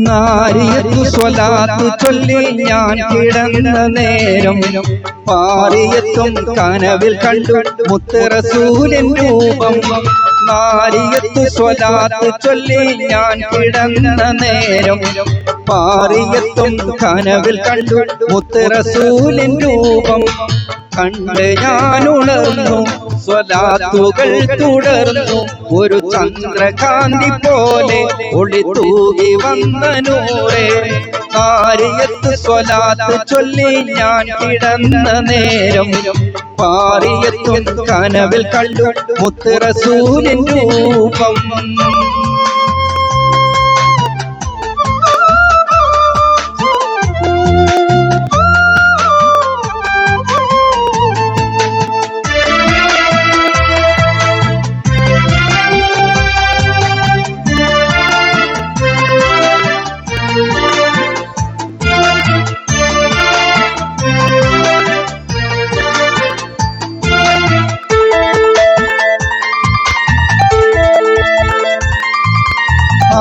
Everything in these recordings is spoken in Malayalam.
നാരിയത്തു സ്വലാത്ത് ചൊല്ലി ഞാൻ കിടന്ന നേരം പാറിയത്തും കനവിൽ കണ്ടു മുത്ത് റസൂലിൻ രൂപം. നാരിയത്തു സ്വലാത്ത് ചൊല്ലി ഞാൻ കിടന്ന നേരം പാറിയത്തും കനവിൽ കണ്ടു മുത്ത് റസൂലിൻ രൂപം. കണ്ട് ഞാൻ ഉണർന്നു സ്വലാത്തുകൾ തുടർന്നു ഒരു ചന്ദ്രകാന്തി പോലെ ഒളിത്തൂകി വന്ന നൂറേ. നാരിയത്ത് സ്വലാത്ത് ചൊല്ലി ഞാൻ കിടന്ന നേരം പാറിയത്തും കനവിൽ കണ്ടു മുത്ത് റസൂലിൻ രൂപം.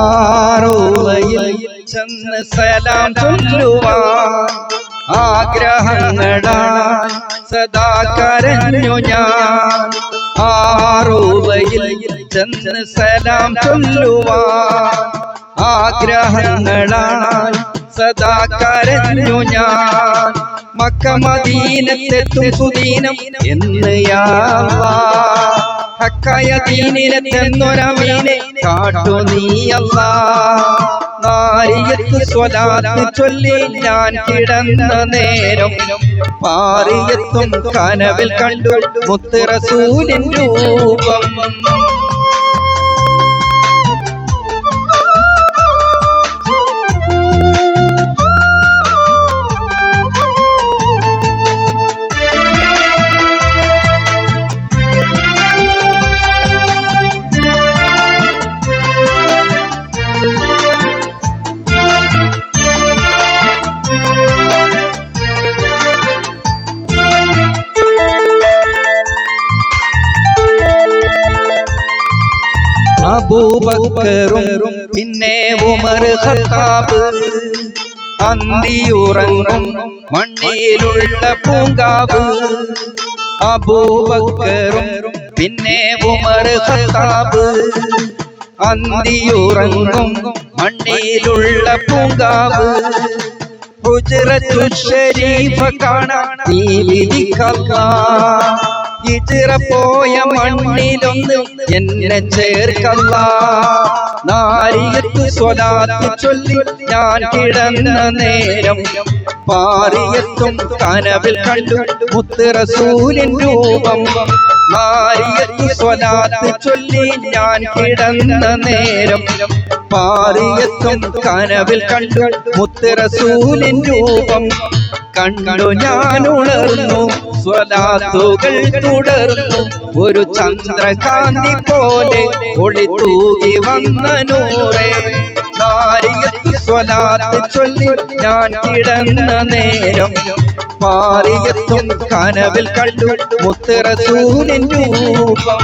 ആറൂളയിൽ ചെന്ന് സലാം ചൊല്ലുവാൻ ആഗ്രഹങ്ങളാൽ സദാ കരഞ്ഞു ഞാൻ. ആറൂളയിൽ ചെന്ന് സലാം ചൊല്ലുവാൻ ആഗ്രഹങ്ങളാൽ സദാ കരഞ്ഞു ഞാൻ. മക്ക മദീനത്തെത്തും സുദീനം എന്ന് യാ അല്ലാഹ്. ഹക്കായ ദീനിലെത്തുന്നൊരമീനെ കാട്ടു നീ അല്ലാഹ്. നാരിയത്ത് സ്വലാത്ത് ചൊല്ലി ഞാൻ കിടന്ന നേരം പാറിയത്തും കനവിൽ കണ്ടു മുത്ത് റസൂലിൻ രൂപം. അബൂബക്കറും പിന്നെ ഉമർ ഖത്താബ് അന്തിയുറങ്ങും മണ്ണിലുള്ള പൂങ്കാവ്. അബൂബക്കറും പിന്നെ ഉമർ ഖത്താബ് അന്തിയുറങ്ങും മണ്ണിലുള്ള പൂങ്കാവ്. ഹുജ്റത്തു ശരീഫ കാണാൻ നീ വിധിക്കല്ലാഹ്. ഹിജ്റ പോയ മണ്ണിലൊന്ന് എന്നെ ചേർക്കല്ലാഹ്. നാരിയത്ത് സ്വലാത്ത് ചൊല്ലി ഞാൻ കിടന്ന നേരം പാറിയത്തും കനവിൽ കണ്ടു മുത്ത് റസൂലിൻ രൂപം. നാരിയത്ത് സ്വലാത്ത് ചൊല്ലി ഞാൻ കിടന്ന നേരം പാറിയത്തും കനവിൽ കണ്ടു മുത്ത് റസൂലിൻ രൂപം. കണ്ടു ഞാൻ ഉണർന്നു സ്വലാത്തുകൾ തുടർന്നു ഒരു ചന്ദ്രകാന്തി പോലെ ഒളിത്തൂകി വന്ന നൂറേ. നാരിയത്ത് സ്വലാത്ത് ചൊല്ലി ഞാൻ കിടന്ന നേരം പാറിയത്തും കനവിൽ കണ്ടു മുത്ത് റസൂലിൻ രൂപം.